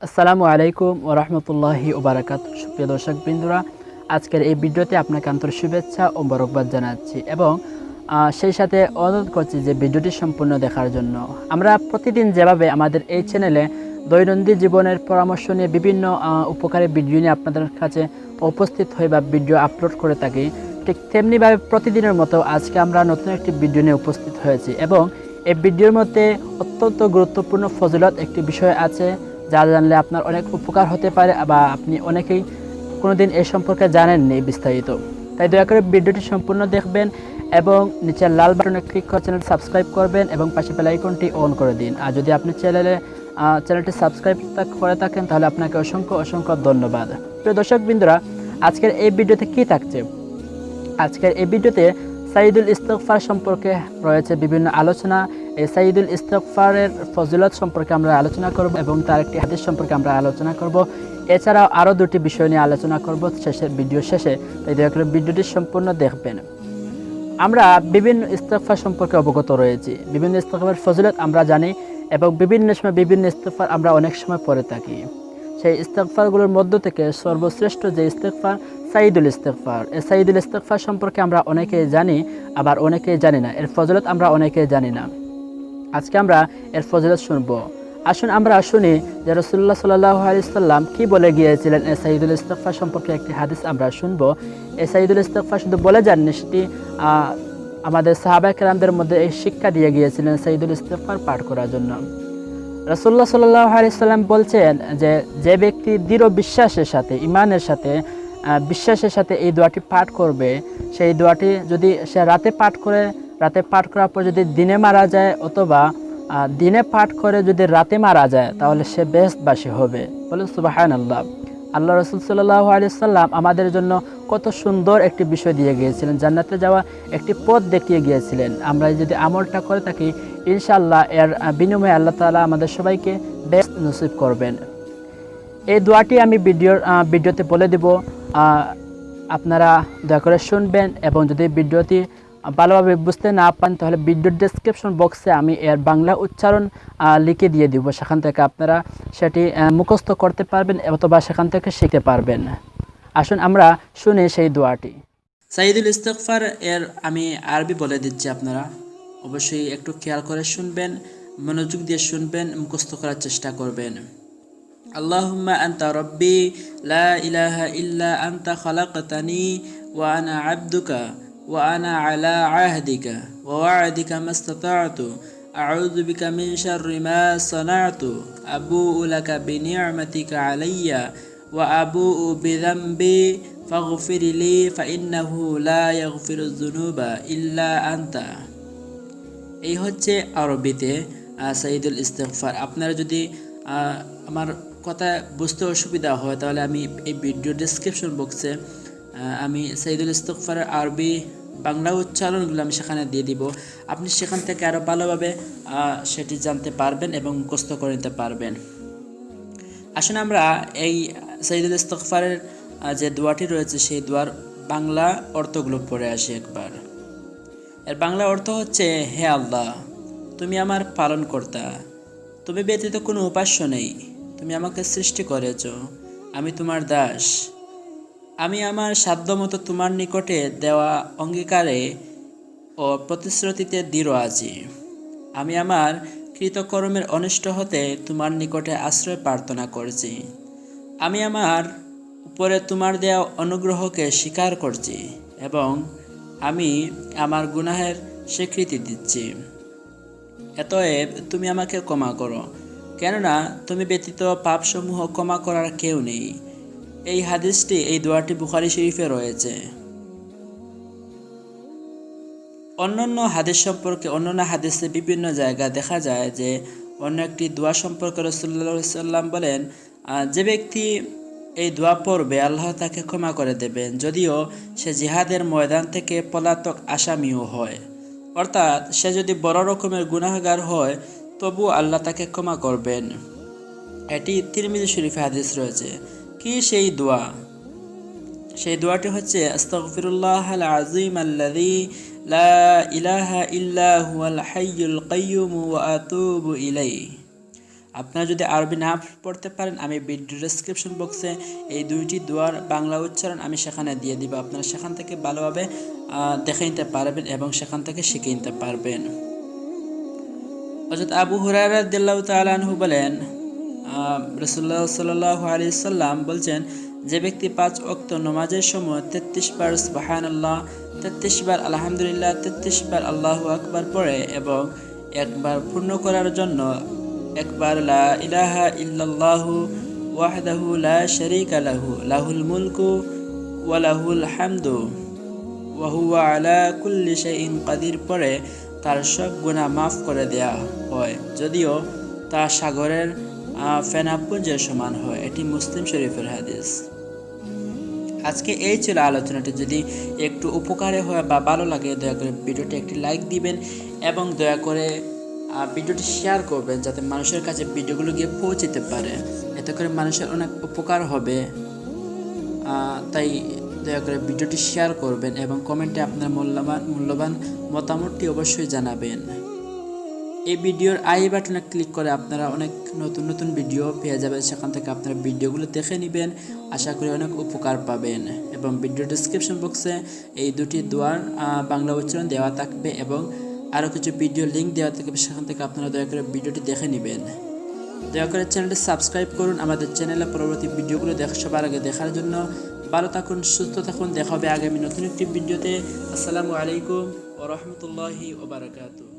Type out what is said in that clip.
আসসালামু আলাইকুম ওয়া রাহমাতুল্লাহি ওয়া বারাকাতুহু। সুপ্রিয় দর্শক বৃন্দরা, আজকের এই ভিডিওতে আপনাকে আন্তরিক শুভেচ্ছা ও মোবারকবাদ জানাচ্ছি এবং সেই সাথে অনুরোধ করছি যে ভিডিওটি সম্পূর্ণ দেখার জন্য। আমরা প্রতিদিন যেভাবে আমাদের এই চ্যানেলে দৈনন্দিন জীবনের পরামর্শ নিয়ে বিভিন্ন উপকারী ভিডিও নিয়ে আপনাদের কাছে উপস্থিত হই বা ভিডিও আপলোড করে থাকি, ঠিক তেমনিভাবে প্রতিদিনের মতো আজকে আমরা নতুন একটি ভিডিও নিয়ে উপস্থিত হয়েছি এবং এই ভিডিওর মধ্যে অত্যন্ত গুরুত্বপূর্ণ ফজিলত একটি বিষয় আছে যা জানলে আপনার অনেক উপকার হতে পারে বা আপনি অনেকেই কোনোদিন এই সম্পর্কে জানেননি বিস্তারিত। তাই দয়া করে ভিডিওটি সম্পূর্ণ দেখবেন এবং নিচের লাল বাটনে ক্লিক করে চ্যানেল সাবস্ক্রাইব করবেন এবং পাশে বেল আইকনটি অন করে দিন। আর যদি আপনি চ্যানেলটি সাবস্ক্রাইব করে থাকেন তাহলে আপনাকে অসংখ্য ধন্যবাদ। প্রিয় দর্শকবৃন্দরা, আজকের এই ভিডিওতে কী থাকছে? আজকের এই ভিডিওতে সাইয়দুল ইস্তিগফার সম্পর্কে রয়েছে বিভিন্ন আলোচনা। এই সাইয়দুল ইস্তিগফারের ফজিলত সম্পর্কে আমরা আলোচনা করব এবং তার একটি হাদিস সম্পর্কে আমরা আলোচনা করব। এছাড়াও আরও দুটি বিষয় নিয়ে আলোচনা করব ভিডিও শেষে। তাই দয়া করে ভিডিওটি সম্পূর্ণ দেখবেন। আমরা বিভিন্ন ইস্তিগফার সম্পর্কে অবগত রয়েছি, বিভিন্ন ইস্তিগফারের ফজিলত আমরা জানি এবং বিভিন্ন সময় বিভিন্ন ইস্তিগফার আমরা অনেক সময় পড়ে থাকি। সেই ইস্তিগফারগুলোর মধ্য থেকে সর্বশ্রেষ্ঠ যে ইস্তিগফার সাইয়দুল ইস্তিগফার, এই সাইয়দুল ইস্তিগফার সম্পর্কে আমরা অনেকেই জানি, আবার অনেকেই জানি না। এর ফজিলত আমরা অনেকেই জানি না। আজকে আমরা এর ফজিলত শুনব। আসুন আমরা শুনি যে রাসূলুল্লাহ সাল্লাল্লাহু আলাইহি সাল্লাম কি বলে গিয়েছিলেন এই সাইয়দুল ইস্তিগফার সম্পর্কে একটি হাদিস আমরা শুনব। এই সাইয়দুল ইস্তিগফার শুধু বলে যাননি, সেটি আমাদের সাহাবায়ে কেরামদের মধ্যে এই শিক্ষা দিয়ে গিয়েছিলেন সাইয়দুল ইস্তিগফার পাঠ করার জন্য। রাসূলুল্লাহ সাল্লাল্লাহু আলাইহি সাল্লাম বলছেন যে ব্যক্তি দৃঢ় বিশ্বাসের সাথে, ইমানের সাথে, বিশ্বাসের সাথে এই দোয়াটি পাঠ করবে, সেই দোয়াটি যদি সে রাতে পাঠ করার পর যদি দিনে মারা যায় অথবা দিনে পাঠ করে যদি রাতে মারা যায় তাহলে সে বেহেশতবাসী হবে। বলেন সুবহানাল্লাহ। আল্লাহ রাসূল সাল্লাল্লাহু আলাইহি সাল্লাম আমাদের জন্য কত সুন্দর একটি বিষয় দিয়ে গিয়েছিলেন, জান্নাতে যাওয়া একটি পথ দেখিয়ে গিয়েছিলেন। আমরা যদি আমলটা করে থাকি ইনশাআল্লাহ এর বিনিময়ে আল্লাহ তাআলা আমাদের সবাইকে বেহেশত নসিব করবেন। এই দোয়াটি আমি ভিডিওতে বলে দেব, আপনারা দয়া করে শুনবেন এবং যদি ভিডিওটি ভালোভাবে বুঝতে না পান তাহলে ভিডিওর ডেসক্রিপশন বক্সে আমি এর বাংলা উচ্চারণ লিখে দিয়ে দিব, সেখান থেকে আপনারা সেটি মুখস্থ করতে পারবেন অথবা সেখান থেকে শিখতে পারবেন। আসুন আমরা শুনি সেই দোয়াটি। সাইয়দুল ইস্তিগফার এর আমি আরবি বলে দিচ্ছি, আপনারা অবশ্যই একটু খেয়াল করে শুনবেন, মনোযোগ দিয়ে শুনবেন, মুখস্থ করার চেষ্টা করবেন। আল্লাহুম্মা আনতা রাব্বি লা ইলাহা ইল্লা আনতা খালাকতানি ওয়া আনা আবদুকা ওয়া আনা আলা আহদিকা ওয়া ওয়া'দিকা মাস্তাতা'তু আউযু বিকা মিন শাররি মা সানা'তু আবু'ু লাকা বিনি'মাতিকা আলাইয়া ওয়া আবু'ু বিযামবি ফাগফির লি ফাইন্নাহু লা ইয়াগফিরুয যুনুবা ইল্লা আনতা। এই হচ্ছে আরবিতে সাইয়দুল ইস্তিগফার। আপনারা যদি আমার কথা বুঝতে অসুবিধা হয় তাহলে আমি এই ভিডিও ডেসক্রিপশন বক্সে আমি সাইয়দুল ইস্তিগফারের আরবি বাংলা উচ্চারণগুলো আমি সেখানে দিয়ে দিব। আপনি সেখান থেকে আরও ভালোভাবে সেটি জানতে পারবেন এবং মুখস্থ করে নিতে পারবেন। আসুন আমরা এই সাইয়দুল ইস্তিগফারের যে দোয়াটি রয়েছে সেই দোয়ার বাংলা অর্থগুলো পড়ে আসি একবার। এর বাংলা অর্থ হচ্ছে, হে আল্লাহ, তুমি আমার পালনকর্তা, তুমি ব্যতীত কোনো উপাস্য নেই, তুমি আমাকে সৃষ্টি করেছ, আমি তোমার দাস। আমি আমার সাধ্যমতো তোমার নিকটে দেওয়া অঙ্গীকারে ও প্রতিশ্রুতিতে দৃঢ় আছি। আমি আমার কৃতকর্মের অনিষ্ট হতে তোমার নিকটে আশ্রয় প্রার্থনা করছি। আমি আমার উপরে তোমার দেওয়া অনুগ্রহকে স্বীকার করছি এবং আমি আমার গুনাহের স্বীকৃতি দিচ্ছি। অতএব তুমি আমাকে ক্ষমা করো, কেননা তুমি ব্যতীত পাপসমূহ ক্ষমা করার কেউ নেই। এই হাদিসটি, এই দোয়াটি বুখারী শরীফে রয়েছে। অন্যান্য হাদিস সম্পর্কে অন্যান্য হাদিসে বিভিন্ন জায়গা দেখা যায় যে অন্য একটি দোয়া সম্পর্কে রাসূলুল্লাহ সাল্লাল্লাহু আলাইহি ওয়াসাল্লাম বলেন, যে ব্যক্তি এই দোয়া পড়বে আল্লাহ তাকে ক্ষমা করে দেবেন, যদিও সে জিহাদের ময়দান থেকে পলাতক আসামিও হয়। অর্থাৎ সে যদি বড় রকমের গুনাহগার হয় তবু আল্লাহ তাকে ক্ষমা করবেন। এটি তিরমিজি শরীফে হাদিস রয়েছে। কি সেই দোয়া? সেই দোয়াটি হচ্ছে, আস্তাগফিরুল্লাহাল আযীম আল্লাযী লা ইলাহা ইল্লা হুয়াল হাইয়ুল কাইয়্যুম ওয়া আতুবু ইলাইহি। আপনারা যদি আরবি না পড়তে পারেন, আমি ভিডিও ডেসক্রিপশন বক্সে এই দুইটি দোয়ার বাংলা উচ্চারণ আমি সেখানে দিয়ে দিব। আপনারা সেখান থেকে ভালোভাবে দেখে নিতে পারবেন এবং সেখান থেকে শিখে নিতে পারবেন। হযরত আবু হুরায়রা রাদিয়াল্লাহু তাআলা আনহু বলেন, রাসূলুল্লাহ সাল্লাল্লাহু আলাইহি সাল্লাম বলছেন, যে ব্যক্তি 5 ওয়াক্ত নামাজের সময় 33 বার সুবহানাল্লাহ, 33 বার আলহামদুলিল্লাহ, 33 বার আল্লাহু আকবার পড়ে এবং একবার পূর্ণ করার জন্য একবার লা ইলাহা ইল্লাল্লাহু ওয়াহদাহু লা শারীকা লাহু লাহুল মুলকু ওয়া লাহুল হামদু ওয়া হুয়া আলা কুল্লি শাইইন কাদির পড়ে, তার সব গুনাহ মাফ করে দেয়া হয়, যদিও তা সাগরের ফেনাপুঞ্জের সমান হয়। এটি মুসলিম শরীফের হাদিস। আজকে এই ছিল আলোচনাটি। যদি একটু উপকারে হয় বা ভালো লাগে, দয়া করে ভিডিওটি একটি লাইক দিবেন এবং দয়া করে ভিডিওটি শেয়ার করবেন, যাতে মানুষের কাছে ভিডিওগুলো গিয়ে পৌঁছতে পারে। এতে করে মানুষের অনেক উপকার হবে। তাই দয়া করে ভিডিওটি শেয়ার করবেন এবং কমেন্টে আপনার মূল্যবান মতামতটি অবশ্যই জানাবেন। এই ভিডিওর আই বাটনে ক্লিক করে আপনারা অনেক নতুন নতুন ভিডিও পেয়ে যাবেন। সেখান থেকে আপনারা ভিডিওগুলো দেখে নেবেন, আশা করি অনেক উপকার পাবেন। এবং ভিডিও ডেসক্রিপশন বক্সে এই দুটি দোয়ার বাংলা উচ্চারণ দেওয়া থাকবে এবং আরও কিছু ভিডিও লিঙ্ক দেওয়া থাকবে, সেখান থেকে আপনারা দয়া করে ভিডিওটি দেখে নেবেন। দয়া করে চ্যানেলটি সাবস্ক্রাইব করুন আমাদের চ্যানেলে পরবর্তী ভিডিওগুলো সবার আগে দেখার জন্য। ভালো থাকুন, সুস্থ থাকুন, দেখা হবে আগামী নতুন একটি ভিডিওতে। আসসালামু আলাইকুম ওয়া রাহমাতুল্লাহি ওয়া বারাকাতুহু।